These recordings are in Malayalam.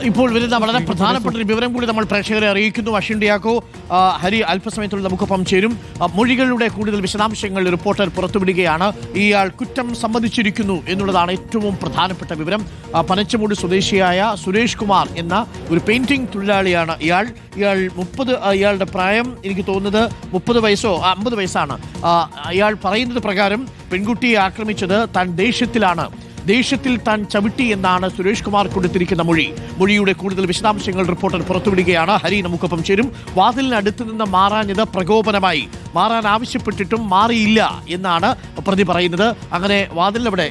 ഇപ്പോൾ വരുന്ന വളരെ പ്രധാനപ്പെട്ട ഒരു വിവരം കൂടി നമ്മൾ പ്രേക്ഷകരെ അറിയിക്കുന്നു. അശ്വിൻ ഡിയാക്കോ, ഹരി അല്പസമയത്തുള്ള നമുക്കൊപ്പം ചേരും. മൊഴികളുടെ കൂടുതൽ വിശദാംശങ്ങൾ റിപ്പോർട്ടർ പുറത്തുവിടുകയാണ്. ഇയാൾ കുറ്റം സമ്മതിച്ചിരിക്കുന്നു എന്നുള്ളതാണ് ഏറ്റവും പ്രധാനപ്പെട്ട വിവരം. പനച്ചമൂട് സ്വദേശിയായ സുരേഷ് കുമാർ എന്ന ഒരു പെയിന്റിംഗ് തൊഴിലാളിയാണ് ഇയാളുടെ പ്രായം എനിക്ക് തോന്നുന്നത് 30 വയസ്സോ 50 വയസ്സാണ്. ഇയാൾ പറയുന്നത് പ്രകാരം പെൺകുട്ടിയെ ആക്രമിച്ചത് താൻ ദേഷ്യത്തിൽ താൻ ചവിട്ടി എന്നാണ് സുരേഷ് കുമാർ കൊടുത്തിരിക്കുന്ന മൊഴിയുടെ കൂടുതൽ വിശദാംശങ്ങൾ റിപ്പോർട്ടർ പുറത്തുവിടുകയാണ്. ഹരി നമുക്കൊപ്പം ചേരും. വാതിലിന് അടുത്ത് നിന്ന് മാറാഞ്ഞത് പ്രകോപനമായി, മാറാൻ ആവശ്യപ്പെട്ടിട്ടും മാറിയില്ല എന്നാണ് പ്രതി പറയുന്നത്. അങ്ങനെ വാതിലിനവിടെ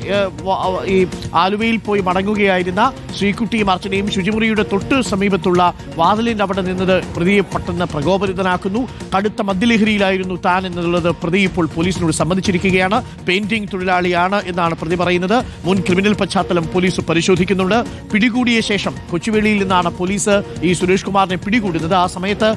ഈ ആലുവയിൽ പോയി മടങ്ങുകയായിരുന്ന ശ്രീകുട്ടിയും അർച്ചനയും ശുചിമുറിയുടെ തൊട്ട് സമീപത്തുള്ള വാതിലിൻ്റെ അവിടെ നിന്നത് പ്രതിയെ പെട്ടെന്ന് പ്രകോപനിതനാക്കുന്നു. കടുത്ത മദ്യലഹരിയിലായിരുന്നു താൻ എന്നുള്ളത് പ്രതി ഇപ്പോൾ പോലീസിനോട് സമ്മതിച്ചിരിക്കുകയാണ്. പെയിന്റിംഗ് തൊഴിലാളിയാണ് എന്നാണ് പ്രതി പറയുന്നത്. മുൻ ക്രിമിനൽ പശ്ചാത്തലം പോലീസ് പരിശോധിക്കുന്നുണ്ട്. പിടികൂടിയ ശേഷം കൊച്ചുവേളിയിൽ നിന്നാണ് പോലീസ് ഈ സുരേഷ് കുമാറിനെ പിടികൂടുന്നത്. ആ സമയത്ത്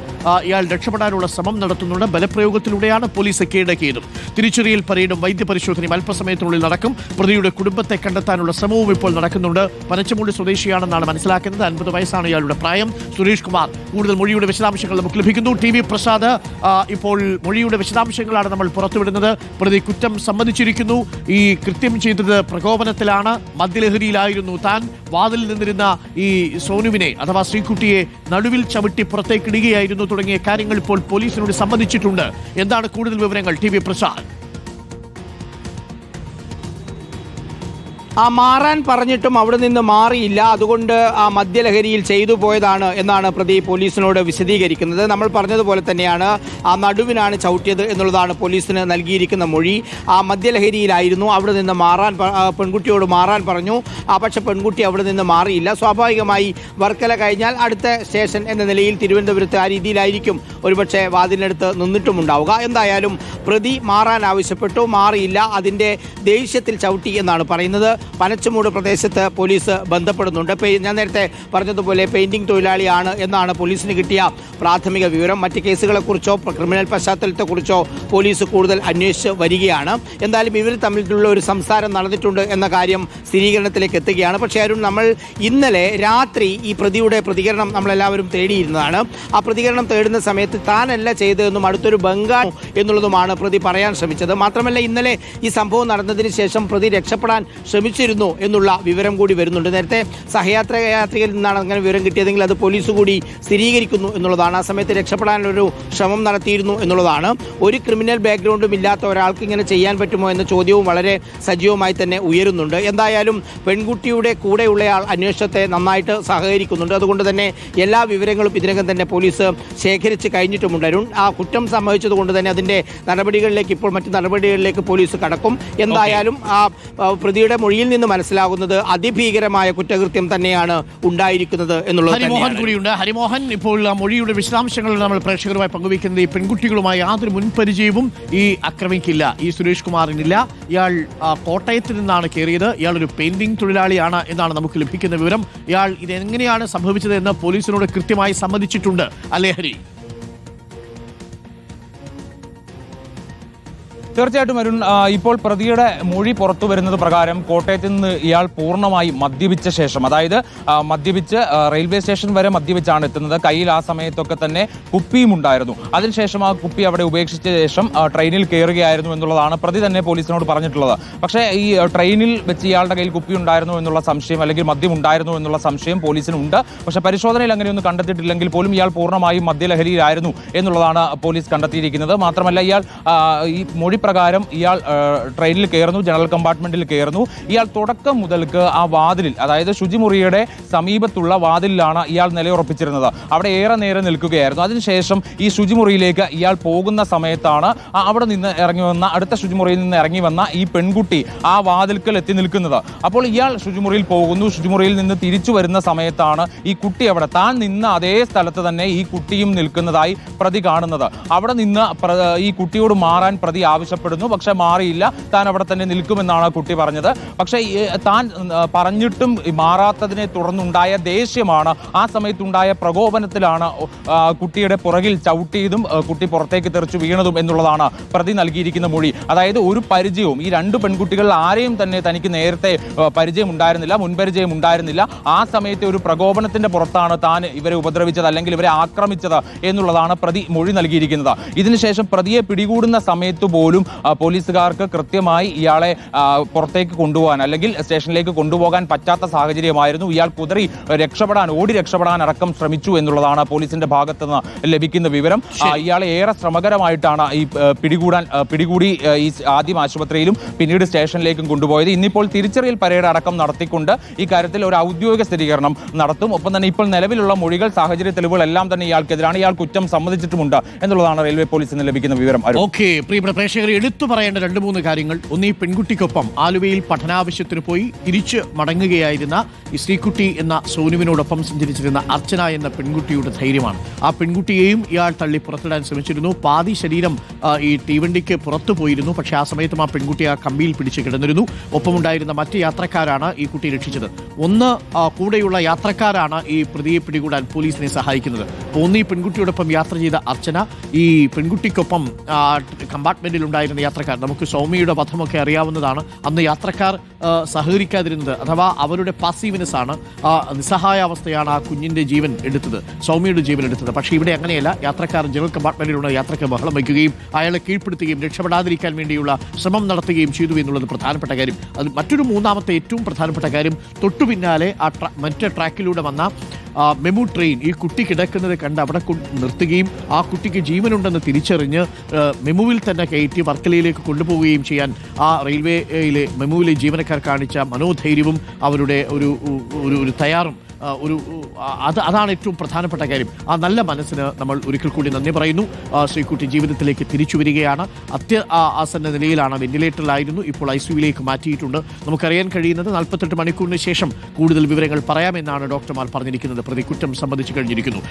ഇയാൾ രക്ഷപ്പെടാനുള്ള ശ്രമം നടത്തുന്നുണ്ട്. ബലപ്രയോഗത്തിലൂടെയാണ് പോലീസ് കീഴടക്കിയതും. തിരിച്ചറിയൽ പരേഡും വൈദ്യപരിശോധനയും അല്പസമയത്തിനുള്ളിൽ നടക്കും. പ്രതിയുടെ കുടുംബത്തെ കണ്ടെത്താനുള്ള ശ്രമവും ഇപ്പോൾ നടക്കുന്നുണ്ട്. പനച്ചമൂട് സ്വദേശിയാണെന്നാണ് മനസ്സിലാക്കുന്നത്. 50 വയസ്സാണ് ഇയാളുടെ പ്രായം. സുരേഷ് കുമാർ കൂടുതൽ മൊഴിയുടെ വിശദാംശങ്ങൾ നമുക്ക് ലഭിക്കുന്നു. TV പ്രസാദ്, ഇപ്പോൾ മൊഴിയുടെ വിശദാംശങ്ങളാണ് നമ്മൾ പുറത്തുവിടുന്നത്. പ്രതി കുറ്റം സമ്മതിച്ചിരിക്കുന്നു. ഈ കൃത്യം ചെയ്തത് പ്രകോപനത്തിലാണ്, മദ്യലഹരിയിലായിരുന്നു താൻ. വാതിൽ നിന്നിരുന്ന ഈ സോനുവിനെ അഥവാ ശ്രീകുട്ടിയെ നടുവിൽ ചവിട്ടി പുറത്തേക്കിടുകയായിരുന്നു തുടങ്ങിയ കാര്യങ്ങൾ ഇപ്പോൾ പോലീസിനോട് സമ്മതിച്ചിട്ടുണ്ട്. എന്താണ് കൂടുതൽ വിവരങ്ങൾ? TV പ്രസാദ്. മാറാൻ പറഞ്ഞിട്ടും അവിടെ നിന്ന് മാറിയില്ല, അതുകൊണ്ട് ആ മദ്യലഹരിയിൽ ചെയ്തു പോയതാണ് എന്നാണ് പ്രതി പോലീസിനോട് വിശദീകരിക്കുന്നത്. നമ്മൾ പറഞ്ഞതുപോലെ തന്നെയാണ് ആ നടുവിനാണ് ചവിട്ടിയത് എന്നുള്ളതാണ് പോലീസിന് നൽകിയിരിക്കുന്ന മൊഴി. ആ മദ്യലഹരിയിലായിരുന്നു, അവിടെ നിന്ന് പെൺകുട്ടിയോട് മാറാൻ പറഞ്ഞു. പക്ഷെ പെൺകുട്ടി അവിടെ നിന്ന് മാറിയില്ല. സ്വാഭാവികമായി വർക്കല കഴിഞ്ഞാൽ അടുത്ത സ്റ്റേഷൻ എന്ന നിലയിൽ തിരുവനന്തപുരത്ത് ആ രീതിയിലായിരിക്കും ഒരുപക്ഷെ വാതിലിനടുത്ത് നിന്നിട്ടുമുണ്ടാവുക. എന്തായാലും പ്രതി മാറാൻ ആവശ്യപ്പെട്ടു, മാറിയില്ല. അതിൻ്റെ ദേഷ്യത്തിൽ ചവിട്ടി എന്നാണ് പറയുന്നത്. പനച്ചമൂട് പ്രദേശത്ത് പോലീസ് ബന്ധപ്പെടുന്നുണ്ട്. ഞാൻ നേരത്തെ പറഞ്ഞതുപോലെ പെയിന്റിംഗ് തൊഴിലാളിയാണ് എന്നാണ് പോലീസിന് കിട്ടിയ പ്രാഥമിക വിവരം. മറ്റ് കേസുകളെക്കുറിച്ചോ ക്രിമിനൽ പശ്ചാത്തലത്തെക്കുറിച്ചോ പോലീസ് കൂടുതൽ അന്വേഷിച്ച് വരികയാണ്. എന്തായാലും ഇവർ തമ്മിലുള്ള ഒരു സംസാരം നടന്നിട്ടുണ്ട് എന്ന കാര്യം സ്ഥിരീകരണത്തിലേക്ക് എത്തുകയാണ്. പക്ഷേ നമ്മൾ ഇന്നലെ രാത്രി ഈ പ്രതിയുടെ പ്രതികരണം നമ്മളെല്ലാവരും തേടിയിരുന്നതാണ്. ആ പ്രതികരണം തേടുന്ന സമയത്ത് താനല്ല ചെയ്തതെന്നും അടുത്തൊരു ബംഗാൾ എന്നുള്ളതുമാണ് പ്രതി പറയാൻ ശ്രമിച്ചത്. മാത്രമല്ല ഇന്നലെ ഈ സംഭവം നടന്നതിന് ശേഷം പ്രതി രക്ഷപ്പെടാൻ ശ്രമിച്ചിരുന്നു എന്നുള്ള വിവരം കൂടി വരുന്നുണ്ട്. നേരത്തെ സഹയാത്രികയിൽ നിന്നാണ് അങ്ങനെ വിവരം കിട്ടിയതെങ്കിൽ അത് പോലീസ് കൂടി സ്ഥിരീകരിക്കുന്നു എന്നുള്ളതാണ്. ആ സമയത്ത് രക്ഷപ്പെടാനൊരു ശ്രമം നടത്തിയിരുന്നു എന്നുള്ളതാണ്. ഒരു ക്രിമിനൽ ബാക്ക്ഗ്രൗണ്ടും ഇല്ലാത്ത ഒരാൾക്ക് ഇങ്ങനെ ചെയ്യാൻ പറ്റുമോ എന്ന ചോദ്യവും വളരെ സജീവമായി തന്നെ ഉയരുന്നുണ്ട്. എന്തായാലും പെൺകുട്ടിയുടെ കൂടെയുള്ളയാൾ അന്വേഷണത്തെ നന്നായിട്ട് സഹകരിക്കുന്നുണ്ട്. അതുകൊണ്ട് തന്നെ എല്ലാ വിവരങ്ങളും ഇതിനകം തന്നെ പോലീസ് ശേഖരിച്ച് കഴിഞ്ഞിട്ടുമുണ്ട്. ആ കുറ്റം സംഭവിച്ചത് കൊണ്ട് തന്നെ അതിൻ്റെ നടപടികളിലേക്ക് ഇപ്പോൾ മറ്റ് നടപടികളിലേക്ക് പോലീസ് കടക്കും. എന്തായാലും ആ പ്രതിയുടെ മൊഴിയിൽ നിന്ന് മനസ്സിലാകുന്നത് അതിഭീകരമായ കുറ്റകൃത്യം തന്നെയാണ് ഉണ്ടായിരിക്കുന്നത് എന്നുള്ളത്. ഹരിമോഹൻ കൂടിയുണ്ട്. ഹരിമോഹൻ, ഇപ്പോൾ മൊഴിയുടെ വിശദാംശങ്ങൾ നമ്മൾ പ്രേക്ഷകരുമായി പങ്കുവയ്ക്കുന്നത് ഈ പെൺകുട്ടികളുമായി യാതൊരു മുൻപരിചയവും ഈ ആക്രമിക്കില്ല, ഈ സുരേഷ് കുമാറിനില്ല. ഇയാൾ കോട്ടയത്ത് നിന്നാണ് കയറിയത്. ഇയാൾ ഒരു പെയിന്റിംഗ് തൊഴിലാളിയാണ് എന്നാണ് നമുക്ക് ലഭിക്കുന്ന വിവരം. ഇയാൾ ഇതെങ്ങനെയാണ് സംഭവിച്ചത് എന്ന് പോലീസിനോട് കൃത്യമായി സമ്മതിച്ചിട്ടുണ്ട്, അല്ലേ ഹരി? തീർച്ചയായിട്ടും അരുൺ, ഇപ്പോൾ പ്രതിയുടെ മൊഴി പുറത്തു വരുന്നത് പ്രകാരം കോട്ടയത്ത് നിന്ന് ഇയാൾ പൂർണ്ണമായി മദ്യപിച്ച ശേഷം, അതായത് മദ്യപിച്ച് റെയിൽവേ സ്റ്റേഷൻ വരെ മദ്യപിച്ചാണ് എത്തുന്നത്. കയ്യിൽ ആ സമയത്തൊക്കെ തന്നെ കുപ്പിയും ഉണ്ടായിരുന്നു. അതിനുശേഷം ആ കുപ്പി അവിടെ ഉപേക്ഷിച്ച ശേഷം ട്രെയിനിൽ കയറുകയായിരുന്നു എന്നുള്ളതാണ് പ്രതി തന്നെ പോലീസിനോട് പറഞ്ഞിട്ടുള്ളത്. പക്ഷേ ഈ ട്രെയിനിൽ വെച്ച് ഇയാളുടെ കയ്യിൽ കുപ്പി ഉണ്ടായിരുന്നു എന്നുള്ള സംശയം, അല്ലെങ്കിൽ മദ്യം ഉണ്ടായിരുന്നു എന്നുള്ള സംശയം പോലീസിനുണ്ട്. പക്ഷേ പരിശോധനയിൽ അങ്ങനെയൊന്നും കണ്ടെത്തിയിട്ടില്ലെങ്കിൽ പോലും ഇയാൾ പൂർണ്ണമായും മദ്യലഹരിയിലായിരുന്നു എന്നുള്ളതാണ് പോലീസ് കണ്ടെത്തിയിരിക്കുന്നത്. മാത്രമല്ല ഇയാൾ ഈ മൊഴി പ്രകാരം ഇയാൾ ട്രെയിനിൽ കയറുന്നു, ജനറൽ കമ്പാർട്ട്മെന്റിൽ കയറുന്നു. ഇയാൾ തുടക്കം മുതൽക്ക് ആ വാതിലിൽ, അതായത് ശുചിമുറിയുടെ സമീപത്തുള്ള വാതിലിലാണ് ഇയാൾ നിലയുറപ്പിച്ചിരുന്നത്. അവിടെ ഏറെ നേരം നിൽക്കുകയായിരുന്നു. അതിനുശേഷം ഈ ശുചിമുറിയിലേക്ക് ഇയാൾ പോകുന്ന സമയത്താണ് അവിടെ നിന്ന് ഇറങ്ങി വന്ന, അടുത്ത ശുചിമുറിയിൽ നിന്ന് ഇറങ്ങി വന്ന ഈ പെൺകുട്ടി ആ വാതിൽക്കൽ എത്തി നിൽക്കുന്നത്. അപ്പോൾ ഇയാൾ ശുചിമുറിയിൽ പോകുന്നു. ശുചിമുറിയിൽ നിന്ന് തിരിച്ചു വരുന്ന സമയത്താണ് ഈ കുട്ടി അവിടെ താൻ നിന്ന അതേ സ്ഥലത്ത് തന്നെ ഈ കുട്ടിയും നിൽക്കുന്നതായി പ്രതി കാണുന്നത്. അവിടെ നിന്ന് ഈ കുട്ടിയോട് മാറാൻ പ്രതി ആവശ്യം ആവശ്യപ്പെടുന്നു. പക്ഷെ മാറിയില്ല, താൻ അവിടെ തന്നെ നിൽക്കുമെന്നാണ് കുട്ടി പറഞ്ഞത്. പക്ഷേ താൻ പറഞ്ഞിട്ടും മാറാത്തതിനെ തുടർന്നുണ്ടായ ദേഷ്യമാണ്, ആ സമയത്തുണ്ടായ പ്രകോപനത്തിലാണ് കുട്ടിയുടെ പുറകിൽ ചവിട്ടിയതും കുട്ടി പുറത്തേക്ക് തെറിച്ചു വീണതും എന്നുള്ളതാണ് പ്രതി നൽകിയിരിക്കുന്ന മൊഴി. അതായത് ഒരു പരിചയവും ഈ രണ്ട് പെൺകുട്ടികളിൽ ആരെയും തന്നെ തനിക്ക് നേരത്തെ പരിചയം ഉണ്ടായിരുന്നില്ല, മുൻപരിചയം ഉണ്ടായിരുന്നില്ല. ആ സമയത്തെ ഒരു പ്രകോപനത്തിന്റെ പുറത്താണ് താൻ ഇവരെ ഉപദ്രവിച്ചത് അല്ലെങ്കിൽ ഇവരെ ആക്രമിച്ചത് എന്നുള്ളതാണ് പ്രതി മൊഴി നൽകിയിരിക്കുന്നത്. ഇതിനുശേഷം പ്രതിയെ പിടികൂടുന്ന സമയത്ത് പോലും പോലീസുകാർക്ക് കൃത്യമായി ഇയാളെ പുറത്തേക്ക് കൊണ്ടുപോകാൻ അല്ലെങ്കിൽ സ്റ്റേഷനിലേക്ക് കൊണ്ടുപോകാൻ പറ്റാത്ത സാഹചര്യമായിരുന്നു. ഇയാൾ കുതറി ഓടി രക്ഷപ്പെടാൻ അടക്കം ശ്രമിച്ചു എന്നുള്ളതാണ് പോലീസിന്റെ ഭാഗത്ത് നിന്ന് ലഭിക്കുന്ന വിവരം. ഇയാളെ ഏറെ ശ്രമകരമായിട്ടാണ് ഈ പിടികൂടി ഈ ആദ്യം ആശുപത്രിയിലും പിന്നീട് സ്റ്റേഷനിലേക്കും കൊണ്ടുപോയത്. ഇന്നിപ്പോൾ തിരിച്ചറിയൽ പരേഡ് അടക്കം നടത്തിക്കൊണ്ട് ഈ കാര്യത്തിൽ ഒരു ഔദ്യോഗിക സ്ഥിരീകരണം നടത്തും. ഒപ്പം തന്നെ ഇപ്പോൾ നിലവിലുള്ള മൊഴികൾ, സാഹചര്യ തെളിവുകൾ എല്ലാം തന്നെ ഇയാൾക്കെതിരാണ്. ഇയാൾ കുറ്റം സമ്മതിച്ചിട്ടുമുണ്ട് എന്നുള്ളതാണ് റെയിൽവേ പോലീസിന് ലഭിക്കുന്ന വിവരം. ഓക്കെ, പ്രിയപ്പെട്ട പ്രേക്ഷകർ, എടുത്തു പറയേണ്ട 2-3 കാര്യങ്ങൾ. ഒന്ന്, ഈ പെൺകുട്ടിക്കൊപ്പം ആലുവയിൽ പഠനാവശ്യത്തിന് പോയി തിരിച്ച് മടങ്ങുകയായിരുന്ന ഈ ശ്രീകുട്ടി എന്ന സോനുവിനോടൊപ്പം സഞ്ചരിച്ചിരുന്ന അർച്ചന എന്ന പെൺകുട്ടിയുടെ ധൈര്യമാണ്. ആ പെൺകുട്ടിയെയും ഇയാൾ തള്ളി പുറത്തിടാൻ ശ്രമിച്ചിരുന്നു. പാതി ശരീരം ഈ തീവണ്ടിക്ക് പുറത്തു പോയിരുന്നു. പക്ഷേ ആ സമയത്തും ആ പെൺകുട്ടി ആ കമ്പിയിൽ പിടിച്ച് കിടന്നിരുന്നു. ഒപ്പമുണ്ടായിരുന്ന മറ്റ് യാത്രക്കാരാണ് ഈ കുട്ടിയെ രക്ഷിച്ചത്. ഒന്ന്, കൂടെയുള്ള യാത്രക്കാരാണ് ഈ പ്രതിയെ പിടികൂടാൻ പോലീസിനെ സഹായിക്കുന്നത്. ഒന്ന്, ഈ പെൺകുട്ടിയോടൊപ്പം യാത്ര ചെയ്ത അർച്ചന, ഈ പെൺകുട്ടിക്കൊപ്പം കമ്പാർട്ട്മെന്റിൽ ഉണ്ടായിരുന്ന യാത്രക്കാർ. നമുക്ക് സൗമ്യയുടെ വധമൊക്കെ അറിയാവുന്നതാണ്. അന്ന് യാത്രക്കാർ സഹകരിക്കാതിരുന്നത്, അഥവാ അവരുടെ പാസീവ്നെസ് ആണ്, നിസ്സഹായാവസ്ഥയാണ് ആ കുഞ്ഞിന്റെ ജീവൻ എടുത്തത്, സൗമ്യയുടെ ജീവൻ എടുത്തത്. പക്ഷേ ഇവിടെ അങ്ങനെയല്ല. യാത്രക്കാർ ജനറൽ കമ്പാർട്ട്മെന്റിലുള്ള യാത്രക്കാർ ബഹളം വയ്ക്കുകയും അയാളെ കീഴ്പ്പെടുത്തുകയും രക്ഷപ്പെടാതിരിക്കാൻ വേണ്ടിയുള്ള ശ്രമം നടത്തുകയും ചെയ്തു എന്നുള്ളത് പ്രധാനപ്പെട്ട കാര്യം. അത് മറ്റൊരു മൂന്നാമത്തെ ഏറ്റവും പ്രധാനപ്പെട്ട കാര്യം, തൊട്ടു പിന്നാലെ മറ്റേ ട്രാക്കിലൂടെ വന്ന മെമു ട്രെയിൻ ഈ കുട്ടി കിടക്കുന്നത് കണ്ട് അവിടെ നിർത്തുകയും ആ കുട്ടിക്ക് ജീവനുണ്ടെന്ന് തിരിച്ചറിഞ്ഞ് മെമുവിൽ തന്നെ കയറ്റി വർക്കലയിലേക്ക് കൊണ്ടുപോവുകയും ചെയ്യാൻ ആ റെയിൽവേയിലെ മെമുവിലെ ജീവനക്കാർ കാണിച്ച മനോധൈര്യവും അവരുടെ ഒരു തയ്യാറും അതാണ് ഏറ്റവും പ്രധാനപ്പെട്ട കാര്യം. ആ നല്ല മനസ്സിന് നമ്മൾ ഒരിക്കൽ കൂടി നന്ദി പറയുന്നു. ശ്രീകുട്ടി ജീവിതത്തിലേക്ക് തിരിച്ചു വരികയാണ്. ആസന്ന നിലയിലാണ്, വെന്റിലേറ്ററിലായിരുന്നു, ഇപ്പോൾ ICUവിലേക്ക് മാറ്റിയിട്ടുണ്ട്. നമുക്കറിയാൻ കഴിയുന്നത് 48 മണിക്കൂറിന് ശേഷം കൂടുതൽ വിവരങ്ങൾ പറയാമെന്നാണ് ഡോക്ടർമാർ പറഞ്ഞിരിക്കുന്നത്. പ്രതി കുറ്റം സമ്മതിച്ചു കഴിഞ്ഞിരിക്കുന്നു.